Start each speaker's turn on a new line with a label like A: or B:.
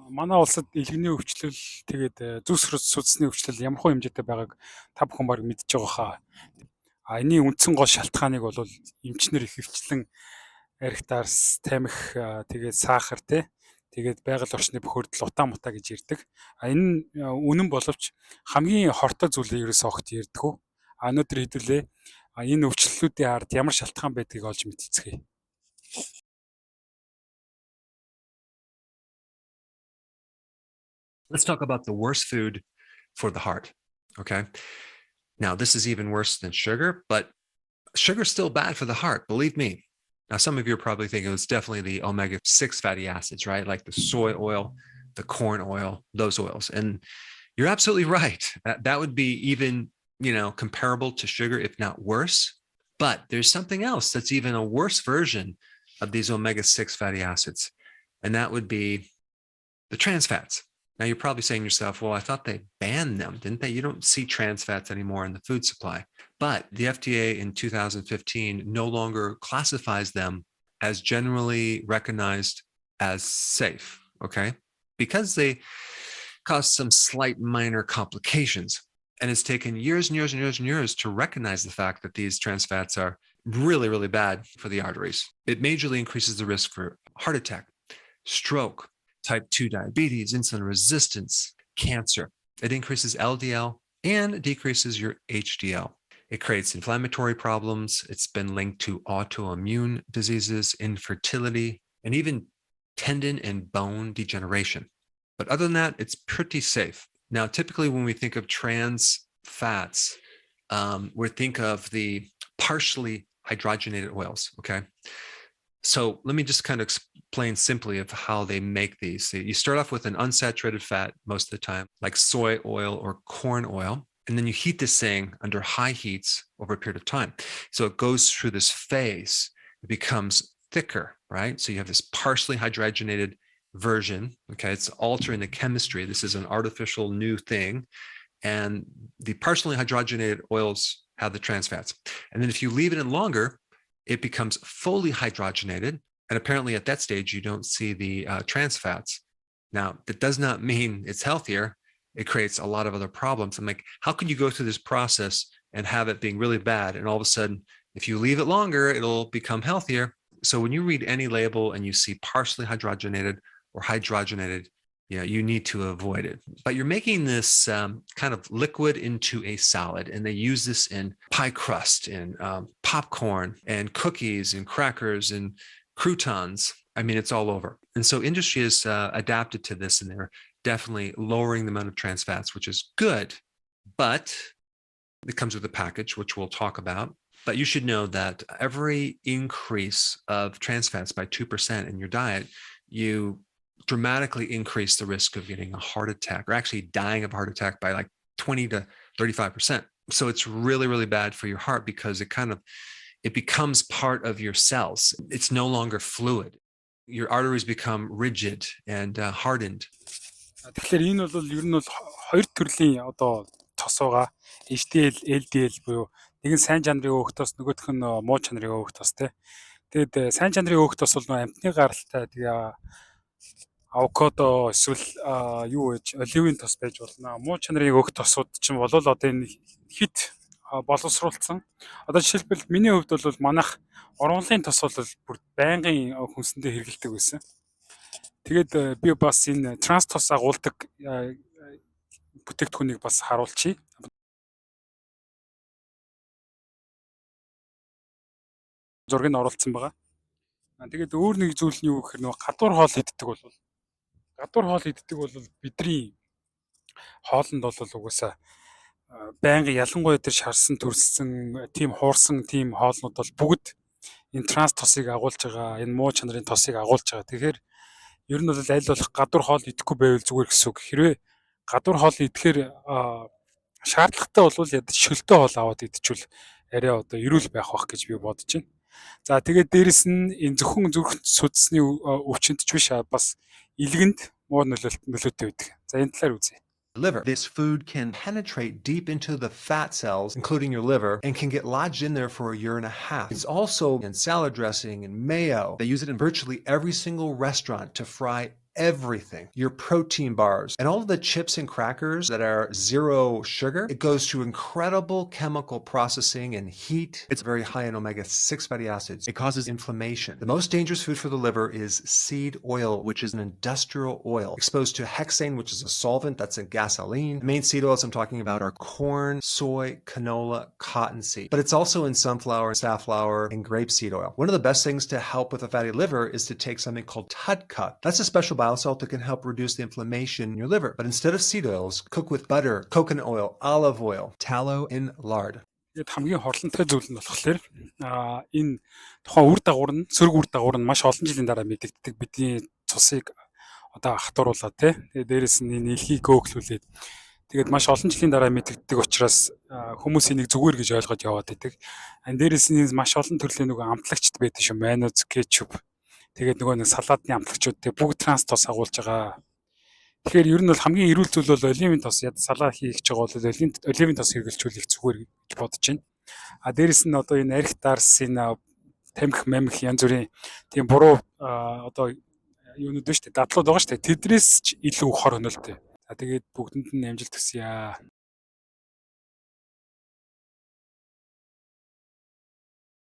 A: Манай улсад илгэний өвчлөл тэгээд зүс судасны өвчлөл ямар хөө хэмжээтэй байгааг та бүхэн баг мэдж байгаа хаа. Энэний үндсэн гол шалтгааныг бол эмчнэр их хвчлэн архитаарс, тамхи, тэгээд сахар тэгээд байгаль орчны бохирдол утаа мутаа гэж ярьдаг. Энэ нь үнэн боловч хамгийн хортой зүйлээ ерөөсөө огт ярьдаггүй. Өнөөдөр хэдүүлээ энэ өвчлөлүүдийн ард ямар шалтгаан байдгийг олж мэдцгээе.
B: Let's talk about the worst food for the heart, okay? Now, this is even worse than sugar, but sugar's still bad for the heart, believe me. Now, some of you are probably thinking it's definitely the omega-6 fatty acids, right? Like the soy oil, the corn oil, those oils. And you're absolutely right. That would be even, comparable to sugar, if not worse. But there's something else that's even a worse version of these omega-6 fatty acids, and that would be the trans fats. Now, you're probably saying to yourself, well, I thought they banned them, didn't they? You don't see trans fats anymore in the food supply. But the FDA in 2015 no longer classifies them as generally recognized as safe, okay? Because they cause some slight minor complications. And it's taken years and years and years and years to recognize the fact that these trans fats are really, really bad for the arteries. It majorly increases the risk for heart attack, stroke, type 2 diabetes, insulin resistance, cancer. It increases LDL and decreases your HDL. It creates inflammatory problems. It's been linked to autoimmune diseases, infertility, and even tendon and bone degeneration. But other than that, it's pretty safe. Now, typically when we think of trans fats, we think of the partially hydrogenated oils, okay? So let me just kind of explain simply of how they make these. You start off with an unsaturated fat most of the time, like soy oil or corn oil, and then you heat this thing under high heats over a period of time. So it goes through this phase, it becomes thicker, right? So you have this partially hydrogenated version, okay? It's altering the chemistry. This is an artificial new thing. And the partially hydrogenated oils have the trans fats. And then if you leave it in longer, it becomes fully hydrogenated. And apparently at that stage, you don't see the trans fats. Now, that does not mean it's healthier. It creates a lot of other problems. I'm like, how can you go through this process and have it being really bad? And all of a sudden, if you leave it longer, it'll become healthier. So when you read any label and you see partially hydrogenated or hydrogenated, you need to avoid it. But you're making this kind of liquid into a solid, and they use this in pie crust, in popcorn, and cookies, and crackers, and croutons. I mean, it's all over. And so industry has adapted to this, and they're definitely lowering the amount of trans fats, which is good, but it comes with a package, which we'll talk about. But you should know that every increase of trans fats by 2% in your diet, you dramatically increase the risk of getting a heart attack, or actually dying of a heart attack by like 20 to 35%. So it's really, really bad for your heart because it becomes part of your cells. It's no longer fluid. Your arteries become rigid and hardened.
A: Тэгэхээр энэ бол ер нь бол хоёр төрлийн цос байгаа. HDL, LDL буюу нэг нь сайн чанарын өөх тос, нөгөөх нь муу чанарын өөх тос тий. Тэгээд сайн чанарын өөх тос бол амтны гаралтай авокадо эсвэл оливын тос байж болно. Муу чанарын өөх тосууд чинь бол одоо энэ хит боловсруулсан. Одоо жишээлбэл миний хувьд бол манайх ургамлын тос бол бүр байнгын хүнсэндээ хэрэгэлдэг байсан. Тэгээд би бас энэ транс тос агуулдаг бүтээгдэхүүнийг бас харуулчих. Зургийг оруулсан байгаа. Тэгээд өөр нэг зүйл нь юу гэхээр нөгөө гадуур хоол иддэг бол бидний хоолнд бол угаасаа байнга ялангуяа тэр шарсан төрсөн тийм хуурсан тийм хоолнууд бол бүгд энэ транс тосыг агуулж байгаа, энэ муу чанарын тосыг агуулж байгаа. Тэгэхээр ер нь бол аль болох гадуур хоол идэхгүй байвал зүгээр гэсэн үг. Хэрвээ гадуур хоол идэхээр шаардлагатай бол шөлтөө хоол аваад идчихвэл арай эрүүл байх бах гэж би бодож байна. За тэгээд дээрэс нь энэ зөвхөн зүрх судасны өвчнөд ч биш бас илгэнд муу нөлөөтэй байдаг. За энэ талаар үзье.
C: Liver. This food can penetrate deep into the fat cells, including your liver, and can get lodged in there for a year and a half. It's also in salad dressing and mayo. They use it in virtually every single restaurant to fry everything, your protein bars, and all of the chips and crackers that are zero sugar. It goes through incredible chemical processing and heat. It's very high in omega-6 fatty acids. It causes inflammation. The most dangerous food for the liver is seed oil, which is an industrial oil exposed to hexane, which is a solvent that's in gasoline. The main seed oils I'm talking about are corn, soy, canola, cottonseed, but it's also in sunflower, safflower, and grapeseed oil. One of the best things to help with a fatty liver is to take something called Tudcut. That's a special bile salt that can help reduce the inflammation in your liver. But instead of seed oils, cook with butter, coconut oil, olive oil, tallow, and lard.
A: Тэгээд хамгийн хорлонтой зүйл нь болохоор энэ тухайн үр дагавар нь сөрөг үр дагавар нь маш олон жилийн дараа мэдэгддэг бидний цусыг одоо хатууруулаад тий. Тэгээд дээрэс нь энэ илхийг өөхлүүлээд тэгээд маш олон жилийн дараа мэдэгддэг учраас хүмүүс энийг зүгээр гэж ойлгоод яваад байдаг. Дээрэс нь маш олон төрлийн нөгөө амтлагчд байдаг шүү. Майонез, кетчуп. Тэгээд нөгөө нэг салаадны амтлагчуд те бүгд транс тос агуулж байгаа. Тэгэхээр ер нь бол хамгийн эрүүл зүйл бол оливын тос яд салаа хийх гэж байгаа бол оливын тос хэрэглэжүүлэх зүгээр гэж бодож байна. Дээрэс нь одоо энэ арх дарс энэ тамхи мамх янз бүрийн тийм буруу одоо юунууд байна шүү дээ. Дадлууд байгаа шүү дээ. Тэдрээс ч илүү хор хөнөөлтэй. Тэгээд бүгдэнд нь амжилт хүсье.